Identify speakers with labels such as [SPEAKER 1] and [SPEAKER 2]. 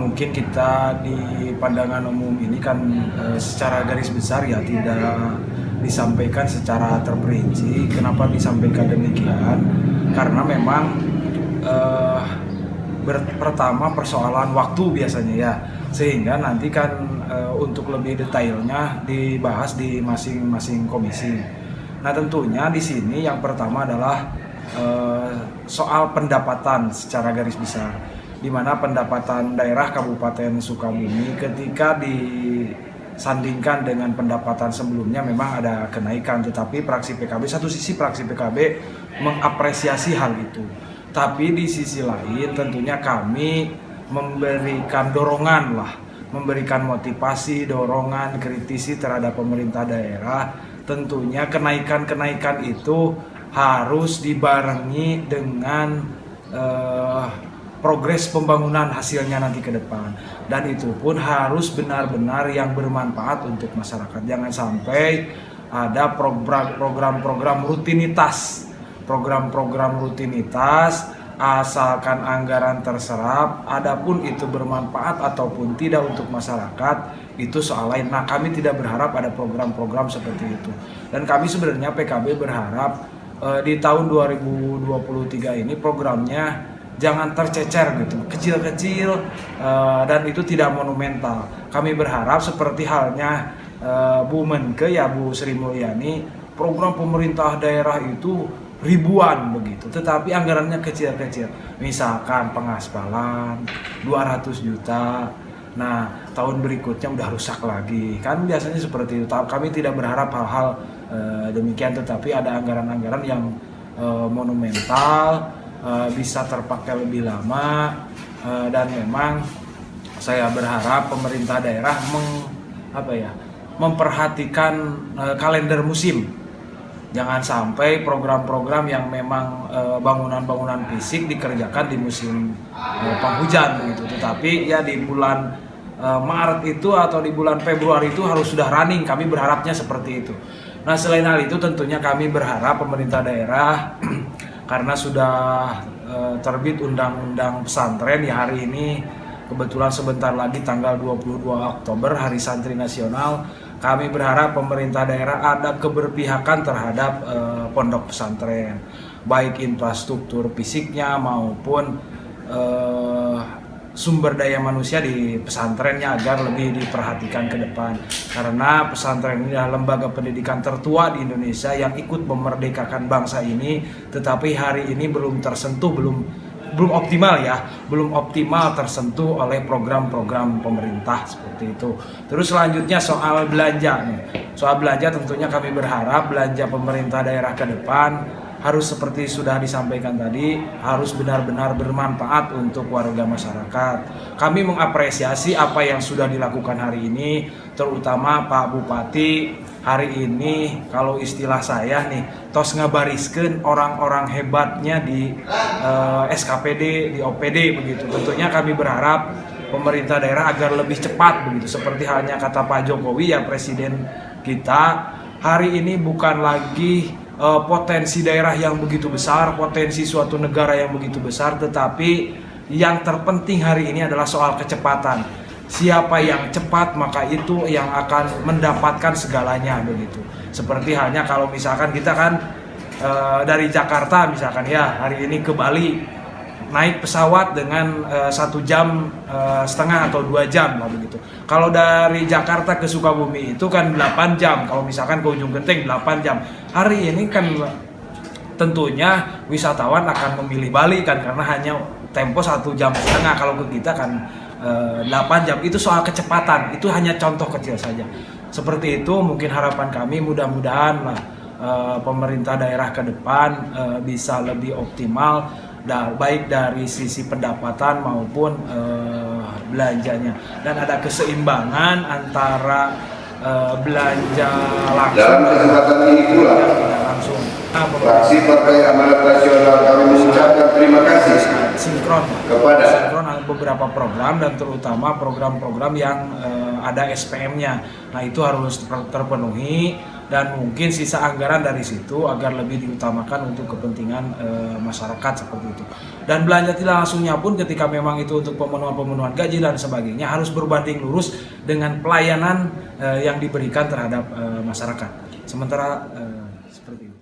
[SPEAKER 1] mungkin kita di pandangan umum ini kan secara garis besar ya tidak disampaikan secara terperinci. Kenapa disampaikan demikian? Karena memang pertama persoalan waktu biasanya ya, sehingga nanti kan untuk lebih detailnya dibahas di masing-masing komisi. Nah tentunya di sini yang pertama adalah soal pendapatan secara garis besar, di mana pendapatan daerah Kabupaten Sukabumi ketika disandingkan dengan pendapatan sebelumnya memang ada kenaikan, tetapi fraksi PKB, satu sisi fraksi PKB mengapresiasi hal itu, tapi di sisi lain tentunya kami memberikan dorongan lah, memberikan motivasi, dorongan, kritisi terhadap pemerintah daerah. Tentunya kenaikan-kenaikan itu harus dibarengi dengan progres pembangunan hasilnya nanti ke depan, dan itu pun harus benar-benar yang bermanfaat untuk masyarakat. Jangan sampai ada program-program rutinitas, asalkan anggaran terserap, adapun itu bermanfaat ataupun tidak untuk masyarakat itu soal lain. Nah kami tidak berharap ada program-program seperti itu, dan kami sebenarnya PKB berharap di tahun 2023 ini programnya jangan tercecer gitu, kecil-kecil dan itu tidak monumental. Kami berharap seperti halnya Bu Menke ya, Bu Sri Mulyani, program pemerintah daerah itu ribuan begitu, tetapi anggarannya kecil-kecil. Misalkan pengaspalan 200 juta, nah tahun berikutnya udah rusak lagi, kan biasanya seperti itu. Kami tidak berharap hal-hal demikian, tetapi ada anggaran-anggaran yang monumental, bisa terpakai lebih lama, dan memang saya berharap pemerintah daerah memperhatikan kalender musim. Jangan sampai program-program yang memang bangunan-bangunan fisik dikerjakan di musim penghujan begitu, tetapi ya di bulan Maret itu atau di bulan Februari itu harus sudah running. Kami berharapnya seperti itu. Nah selain hal itu tentunya kami berharap pemerintah daerah karena sudah terbit undang-undang pesantren ya, hari ini kebetulan sebentar lagi tanggal 22 Oktober Hari Santri Nasional, kami berharap pemerintah daerah ada keberpihakan terhadap pondok pesantren, baik infrastruktur fisiknya maupun sumber daya manusia di pesantrennya agar lebih diperhatikan ke depan. Karena pesantren ini adalah lembaga pendidikan tertua di Indonesia yang ikut memerdekakan bangsa ini, tetapi hari ini belum tersentuh, belum optimal tersentuh oleh program-program pemerintah seperti itu. Terus selanjutnya soal belanja nih. Soal belanja tentunya kami berharap belanja pemerintah daerah ke depan harus seperti sudah disampaikan tadi, harus benar-benar bermanfaat untuk warga masyarakat. Kami mengapresiasi apa yang sudah dilakukan hari ini, terutama Pak Bupati hari ini, kalau istilah saya nih, tos ngabariskeun orang-orang hebatnya di SKPD, di OPD begitu. Tentunya kami berharap pemerintah daerah agar lebih cepat begitu, seperti halnya kata Pak Jokowi ya, presiden kita, hari ini bukan lagi potensi daerah yang begitu besar, potensi suatu negara yang begitu besar, tetapi yang terpenting hari ini adalah soal kecepatan. Siapa yang cepat maka itu yang akan mendapatkan segalanya begitu. Seperti halnya kalau misalkan kita kan dari Jakarta misalkan ya, hari ini ke Bali naik pesawat dengan 1 jam setengah atau 2 jam lah begitu. Kalau dari Jakarta ke Sukabumi itu kan 8 jam, kalau misalkan ke Ujung Genteng 8 jam. Hari ini kan tentunya wisatawan akan memilih Bali kan, karena hanya tempo 1 jam setengah. Kalau ke kita kan 8 jam. Itu soal kecepatan, itu hanya contoh kecil saja. Seperti itu mungkin harapan kami, mudah-mudahan lah pemerintah daerah ke depan bisa lebih optimal, baik dari sisi pendapatan maupun belanjanya, dan ada keseimbangan antara belanja langsung
[SPEAKER 2] dalam kesempatan ini pula
[SPEAKER 1] langsung.
[SPEAKER 2] Fraksi Partai Amanat Nasional kami mengucapkan terima kasih
[SPEAKER 1] sinkron
[SPEAKER 2] kepada
[SPEAKER 1] beberapa program, dan terutama program-program yang ada SPM-nya. Nah itu harus terpenuhi, dan mungkin sisa anggaran dari situ agar lebih diutamakan untuk kepentingan masyarakat seperti itu. Dan belanja tidak langsungnya pun ketika memang itu untuk pemenuhan gaji dan sebagainya harus berbanding lurus dengan pelayanan yang diberikan terhadap masyarakat. Sementara seperti itu.